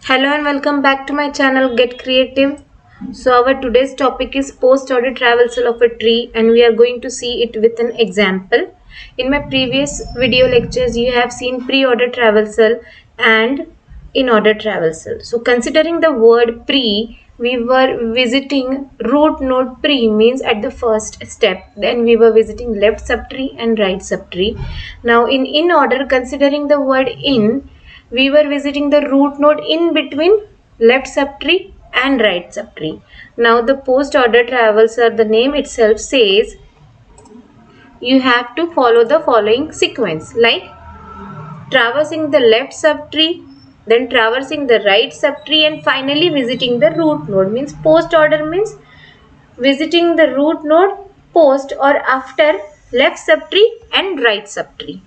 Hello and welcome back to my channel Get Creative. So our today's topic is post-order traversal of a tree and we are going to see it with an example. In my previous video lectures you have seen pre-order traversal and in-order traversal. So considering the word pre, we were visiting root node pre means at the first step. Then we were visiting left subtree and right subtree. Now in order, considering the word in, we were visiting the root node in between left subtree and right subtree. Now the post order traversal, the name itself says you have to follow the following sequence, like traversing the left subtree, then traversing the right subtree, and finally visiting the root node. Means post order means visiting the root node post or after left subtree and right subtree.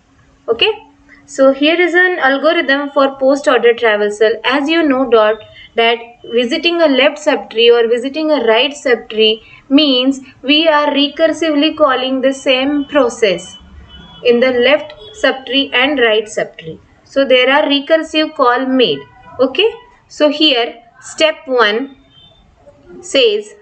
Okay. So here is an algorithm for post order traversal. As you know that visiting a left subtree or visiting a right subtree means we are recursively calling the same process in the left subtree and right subtree. So there are recursive call made. Okay. So here step 1 says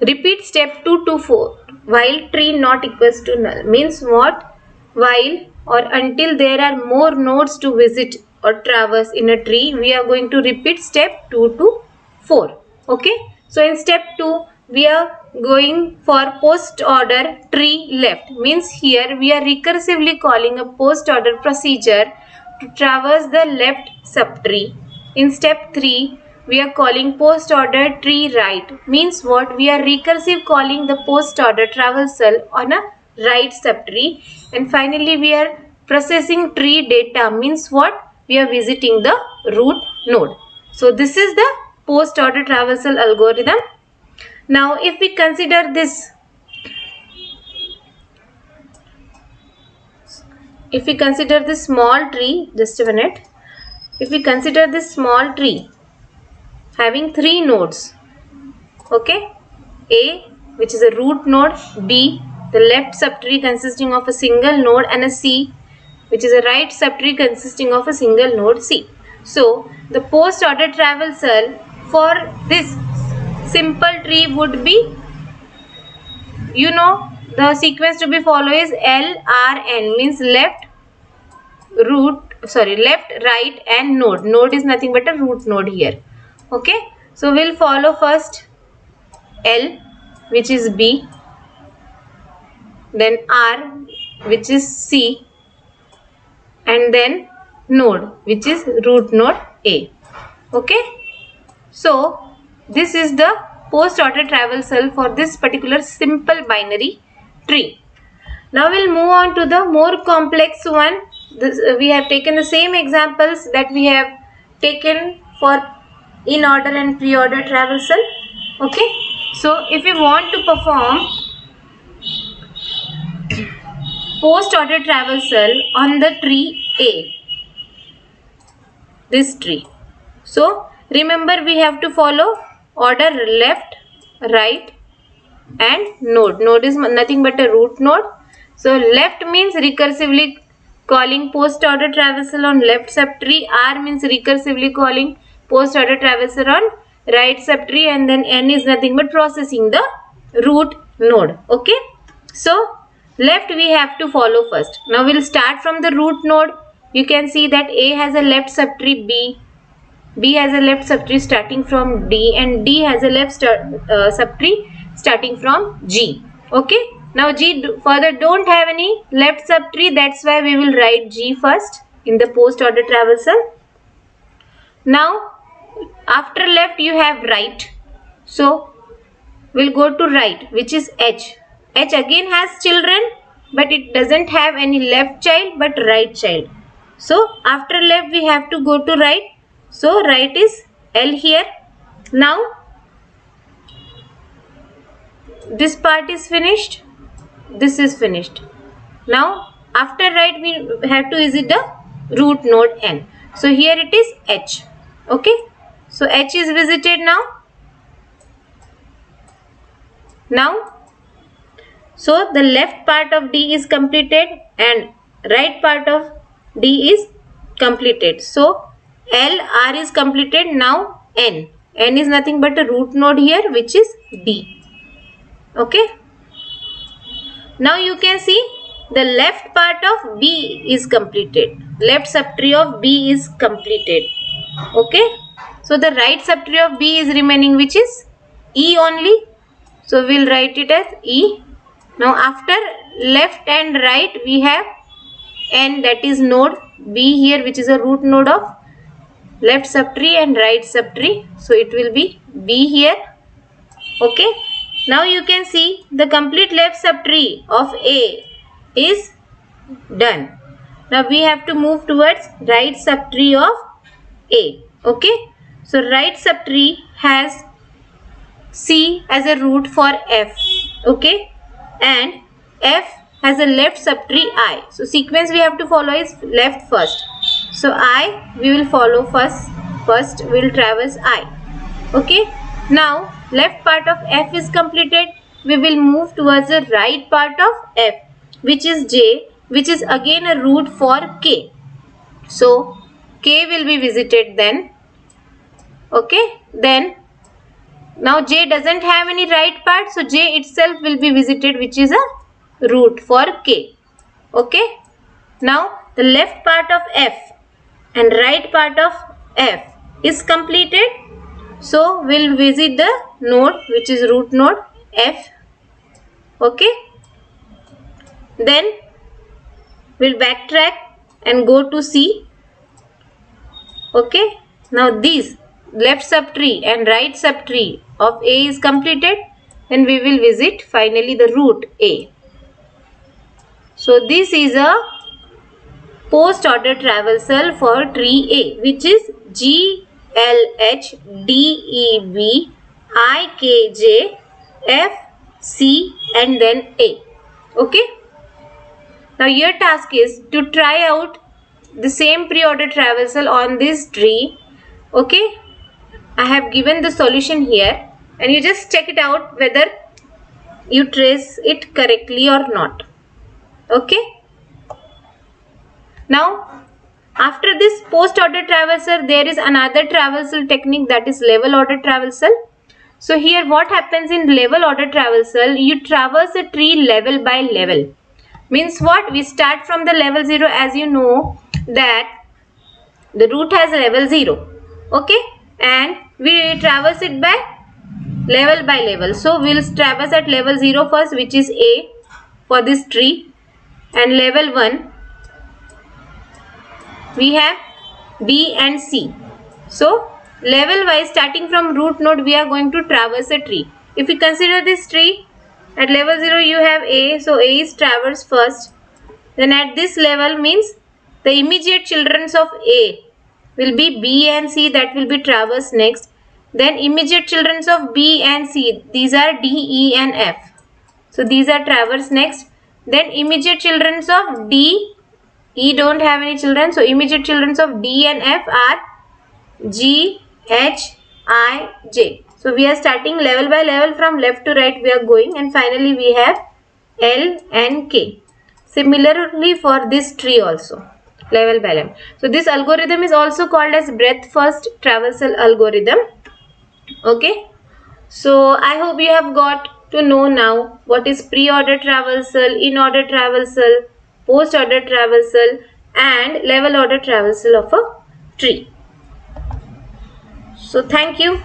repeat step 2 to 4 while tree not equals to null. Means what? While or until there are more nodes to visit or traverse in a tree, we are going to repeat step 2 to 4. Okay. So in step 2, we are going for post order tree left. Means here we are recursively calling a post order procedure to traverse the left subtree. In step 3, we are calling post order tree right. Means what? We are recursive calling the post order traversal on a right subtree, and finally we are processing tree data. Means what? We are visiting the root node. So this is the post order traversal algorithm. Now if we consider this small tree, just a minute, if we consider this small tree having 3 nodes, okay, A, which is a root node, B, the left subtree consisting of a single node, and a C, which is a right subtree consisting of a single node C. So the post order traversal for this simple tree would be, the sequence to be followed is LRN, means left, right and node. Node is nothing but a root node here. Okay. So we'll follow first L, which is B, then R, which is C, and then node, which is root node A. Okay. So this is the post order traversal for this particular simple binary tree. Now we'll move on to the more complex one. We have taken the same examples that we have taken for in order and pre-order traversal. Okay. So if we want to perform post order traversal on the tree A, this tree. So remember we have to follow order left, right and node. Node is nothing but a root node. So left means recursively calling post order traversal on left subtree. R means recursively calling post order traversal on right subtree, and then N is nothing but processing the root node. Okay. So left we have to follow first. Now we'll start from the root node. You can see that A has a left subtree B has a left subtree starting from D, and D has a left subtree starting from G. Okay. Now G further don't have any left subtree, that's why we will write G first in the post order traversal. Now after left you have right. So we'll go to right, which is H. H again has children, but it doesn't have any left child but right child. So after left we have to go to right. So right is L here. Now this part is finished. This is finished. Now after right we have to visit the root node N. So here it is H. Okay. So H is visited now. So the left part of D is completed and right part of D is completed. So L, R is completed. Now N. N is nothing but a root node here, which is D. Okay. Now you can see the left part of B is completed. Left subtree of B is completed. Okay. So the right subtree of B is remaining, which is E only. So we'll write it as E. Now after left and right we have N, that is node B here, which is a root node of left subtree and right subtree. So it will be B here. Okay. Now you can see the complete left subtree of A is done. Now we have to move towards right subtree of A. Okay. So right subtree has C as a root for F. Okay. And F has a left subtree I. So sequence we have to follow is left first. So I we will follow first. First we will traverse I. Okay. Now left part of F is completed. We will move towards the right part of F, which is J, which is again a root for K. So K will be visited then. Okay. Then now J doesn't have any right part, so J itself will be visited, which is a root for K. Okay. Now the left part of F and right part of F is completed. So we'll visit the node, which is root node F. Okay. Then we'll backtrack and go to C. Okay. Now these left subtree and right subtree of A is completed. Then we will visit finally the root A. So this is a post order traversal for tree A, which is G, L, H, D, E, B, I, K, J, F, C and then A. Okay. Now your task is to try out the same pre-order traversal on this tree. Okay. I have given the solution here and you just check it out whether you trace it correctly or not. Okay. Now after this post order traversal, there is another traversal technique, that is level order traversal. So here what happens in level order traversal, you traverse a tree level by level. Means what? We start from the level 0, as you know that the root has level 0. Okay. And we traverse it by level. So we will traverse at level 0 first, which is A for this tree, and level 1 we have B and C. So level wise, starting from root node, we are going to traverse a tree. If we consider this tree, at level 0 you have A, so A is traversed first. Then at this level means the immediate children of A will be B and C, that will be traversed next. Then immediate children of B and C, these are D, E and F. So these are traversed next. Then immediate children of D, E don't have any children, so immediate children of D and F are G, H, I, J. So we are starting level by level, from left to right we are going, and finally we have L and K. Similarly for this tree also, level by level. So this algorithm is also called as breadth first traversal algorithm. Okay. So I hope you have got to know now what is pre-order traversal, in-order traversal, post-order traversal and level order traversal of a tree. So thank you.